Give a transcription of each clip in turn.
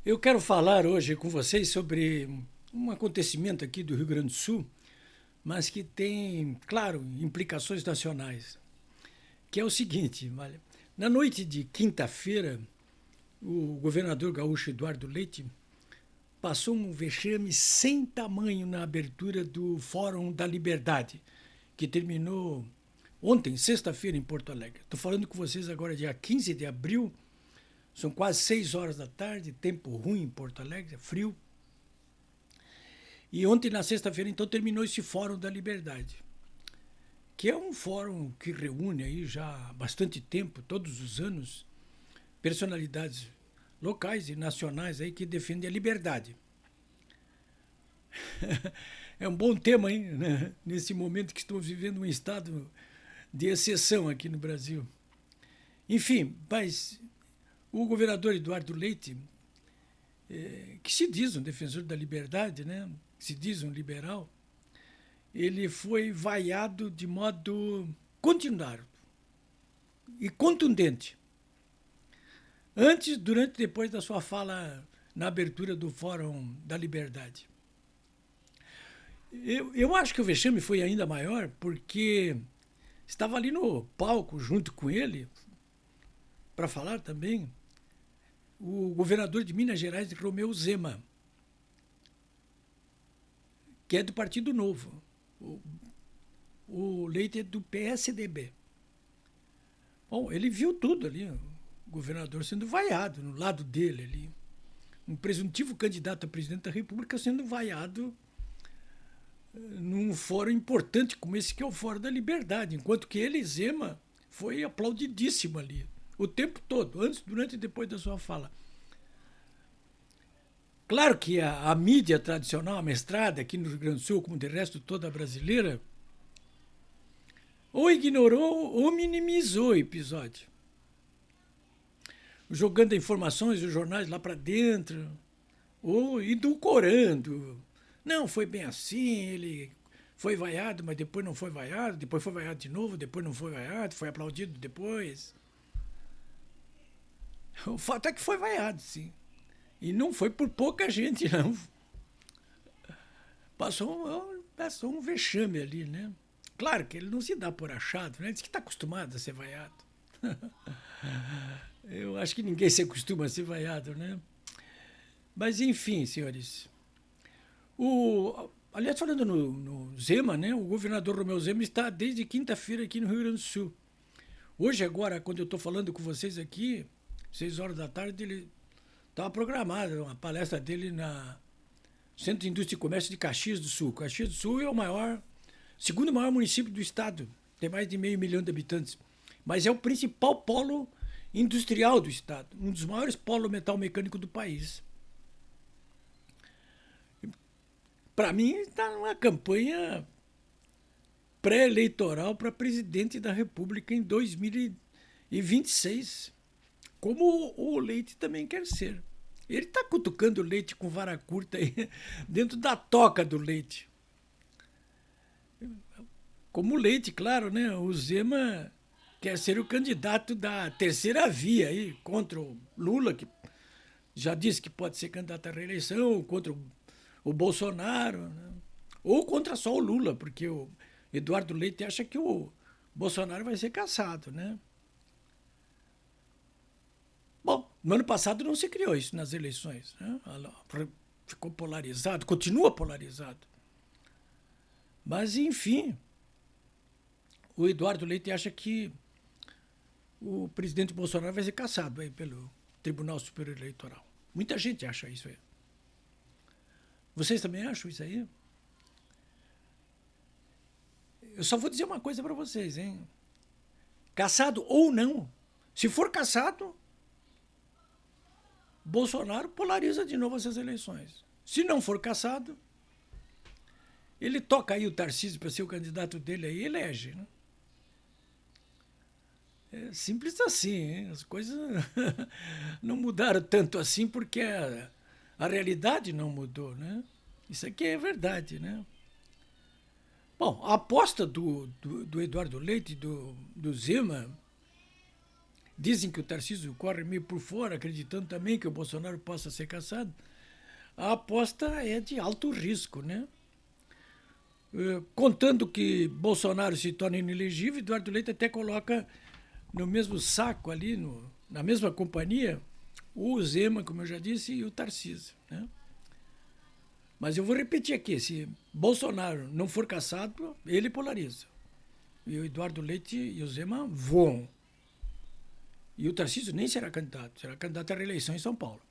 Eu quero falar hoje com vocês sobre um acontecimento aqui do Rio Grande do Sul, mas que tem, claro, implicações nacionais, que é o seguinte, olha, na noite de quinta-feira, o governador gaúcho Eduardo Leite passou um vexame sem tamanho na abertura do Fórum da Liberdade, que terminou ontem, sexta-feira, em Porto Alegre. Estou falando com vocês agora, dia 15 de abril, são quase 6 horas da tarde, tempo ruim em Porto Alegre, frio. E ontem, na sexta-feira, então, terminou esse Fórum da Liberdade, que é um fórum que reúne aí já há bastante tempo, todos os anos, personalidades locais e nacionais aí que defendem a liberdade. É um bom tema, hein? Né? Nesse momento que estamos vivendo um estado de exceção aqui no Brasil. Enfim, mas o governador Eduardo Leite, que se diz um defensor da liberdade, né? Se diz um liberal, ele foi vaiado de modo continuado e contundente. Antes, durante e depois da sua fala na abertura do Fórum da Liberdade. Eu acho que o vexame foi ainda maior porque estava ali no palco junto com ele, para falar também, o governador de Minas Gerais, Romeu Zema, que é do Partido Novo. O Leite é do PSDB. Bom, ele viu tudo ali, o governador sendo vaiado no lado dele ali. Um presuntivo candidato a presidente da República sendo vaiado num fórum importante como esse que é o Fórum da Liberdade, enquanto que ele, Zema, foi aplaudidíssimo ali, o tempo todo, antes, durante e depois da sua fala. Claro que a mídia tradicional, a mestrada aqui no Rio Grande do Sul, como de resto toda a brasileira, ou ignorou ou minimizou o episódio, jogando informações dos jornais lá para dentro, ou edulcorando. Não, foi bem assim, ele foi vaiado, mas depois não foi vaiado, depois foi vaiado de novo, depois não foi vaiado, foi aplaudido depois. O fato é que foi vaiado, sim. E não foi por pouca gente, não. Passou um vexame ali, né? Claro que ele não se dá por achado, né? Diz que está acostumado a ser vaiado. Eu acho que ninguém se acostuma a ser vaiado, né? Mas enfim, senhores. Aliás, falando no Zema, né? O governador Romeu Zema está desde quinta-feira aqui no Rio Grande do Sul. Hoje, agora, quando eu estou falando com vocês aqui, 6 horas da tarde, ele estava programada uma palestra dele na Centro de Indústria e Comércio de Caxias do Sul. Caxias do Sul é o segundo maior município do estado, tem mais de 500 mil de habitantes, mas é o principal polo industrial do estado, um dos maiores polos metal mecânico do país. Para mim, está numa campanha pré-eleitoral para presidente da República em 2026, como o Leite também quer ser. Ele está cutucando o Leite com vara curta aí, dentro da toca do Leite. Como o Leite, claro, né? O Zema quer ser o candidato da terceira via aí, contra o Lula, que já disse que pode ser candidato à reeleição, contra o Bolsonaro, né? Ou contra só o Lula, porque o Eduardo Leite acha que o Bolsonaro vai ser cassado, né? Bom, no ano passado não se criou isso nas eleições, né? Ficou polarizado, continua polarizado. Mas, enfim, o Eduardo Leite acha que o presidente Bolsonaro vai ser cassado aí pelo Tribunal Superior Eleitoral. Muita gente acha isso aí. Vocês também acham isso aí? Eu só vou dizer uma coisa para vocês, hein? Cassado ou não, se for cassado, Bolsonaro polariza de novo essas eleições. Se não for cassado, ele toca aí o Tarcísio para ser o candidato dele aí e elege, né? É simples assim, hein? As coisas não mudaram tanto assim porque a realidade não mudou, né? Isso aqui é verdade, né? Bom, a aposta do Eduardo Leite e do Zema dizem que o Tarcísio corre meio por fora, acreditando também que o Bolsonaro possa ser cassado. A aposta é de alto risco, né? Contando que Bolsonaro se torne inelegível, Eduardo Leite até coloca no mesmo saco ali, na mesma companhia, o Zema, como eu já disse, e o Tarcísio, né? Mas eu vou repetir aqui, se Bolsonaro não for cassado, ele polariza. E o Eduardo Leite e o Zema voam. E o Tarcísio nem será candidato à reeleição em São Paulo.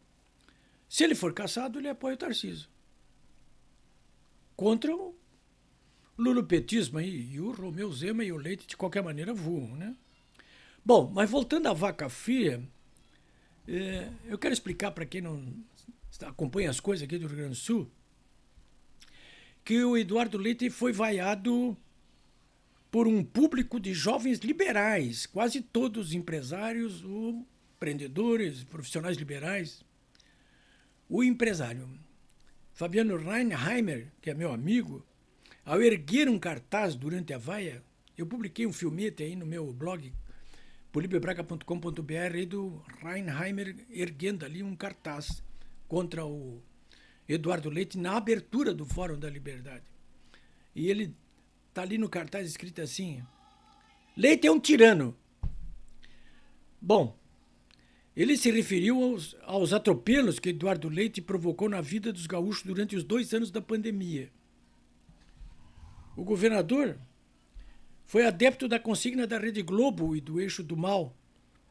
Se ele for cassado, ele apoia o Tarcísio. Contra o lulopetismo aí, e o Romeu Zema e o Leite, de qualquer maneira, voam, né? Bom, mas voltando à vaca fria, eu quero explicar para quem não acompanha as coisas aqui do Rio Grande do Sul, que o Eduardo Leite foi vaiado por um público de jovens liberais, quase todos empresários ou empreendedores, profissionais liberais. O empresário Fabiano Reinheimer, que é meu amigo, ao erguer um cartaz durante a vaia, eu publiquei um filmete aí no meu blog, polibebraga.com.br, do Reinheimer erguendo ali um cartaz contra o Eduardo Leite na abertura do Fórum da Liberdade. E ele está ali no cartaz escrito assim: Leite é um tirano. Bom, ele se referiu aos atropelos que Eduardo Leite provocou na vida dos gaúchos durante os 2 anos da pandemia. O governador foi adepto da consigna da Rede Globo e do eixo do mal.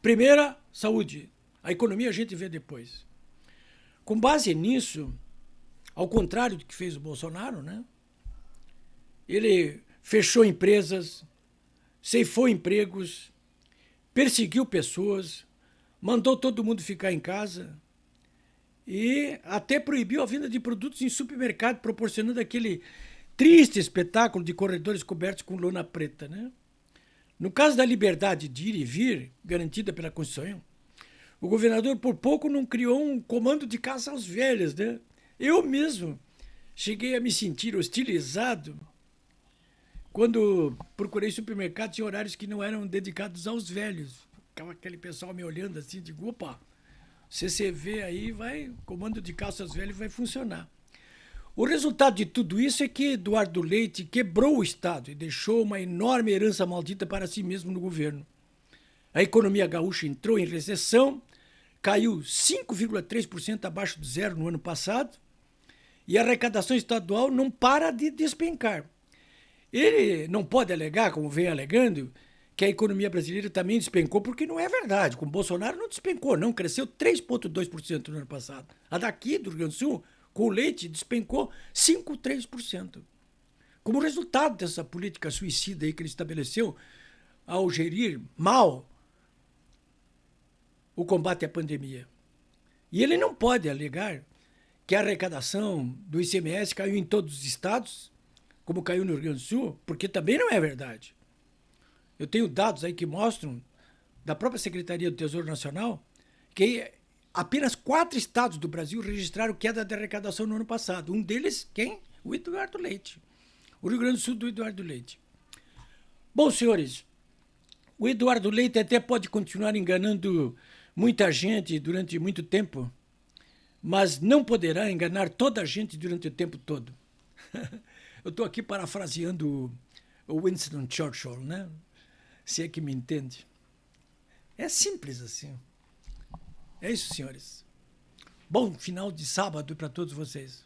Primeira, saúde. A economia a gente vê depois. Com base nisso, ao contrário do que fez o Bolsonaro, né? Ele fechou empresas, ceifou empregos, perseguiu pessoas, mandou todo mundo ficar em casa e até proibiu a venda de produtos em supermercado, proporcionando aquele triste espetáculo de corredores cobertos com lona preta, né? No caso da liberdade de ir e vir, garantida pela Constituição, o governador por pouco não criou um comando de caça aos velhos, né? Eu mesmo cheguei a me sentir hostilizado quando procurei supermercados em horários que não eram dedicados aos velhos. Ficava aquele pessoal me olhando assim, digo, opa, CCV aí vai, comando de caça aos velhos vai funcionar. O resultado de tudo isso é que Eduardo Leite quebrou o Estado e deixou uma enorme herança maldita para si mesmo no governo. A economia gaúcha entrou em recessão, caiu 5,3% abaixo do zero no ano passado e a arrecadação estadual não para de despencar. Ele não pode alegar, como vem alegando, que a economia brasileira também despencou, porque não é verdade. Com Bolsonaro não despencou, não, cresceu 3,2% no ano passado. A daqui, do Rio Grande do Sul, com o Leite, despencou 5,3%. Como resultado dessa política suicida aí que ele estabeleceu ao gerir mal o combate à pandemia. E ele não pode alegar que a arrecadação do ICMS caiu em todos os estados, como caiu no Rio Grande do Sul, porque também não é verdade. Eu tenho dados aí que mostram, da própria Secretaria do Tesouro Nacional, que apenas 4 estados do Brasil registraram queda de arrecadação no ano passado. Um deles, quem? O Eduardo Leite. O Rio Grande do Sul do Eduardo Leite. Bom, senhores, o Eduardo Leite até pode continuar enganando muita gente durante muito tempo, mas não poderá enganar toda a gente durante o tempo todo. Eu estou aqui parafraseando o Winston Churchill, né? Se é que me entende. É simples assim. É isso, senhores. Bom final de sábado para todos vocês.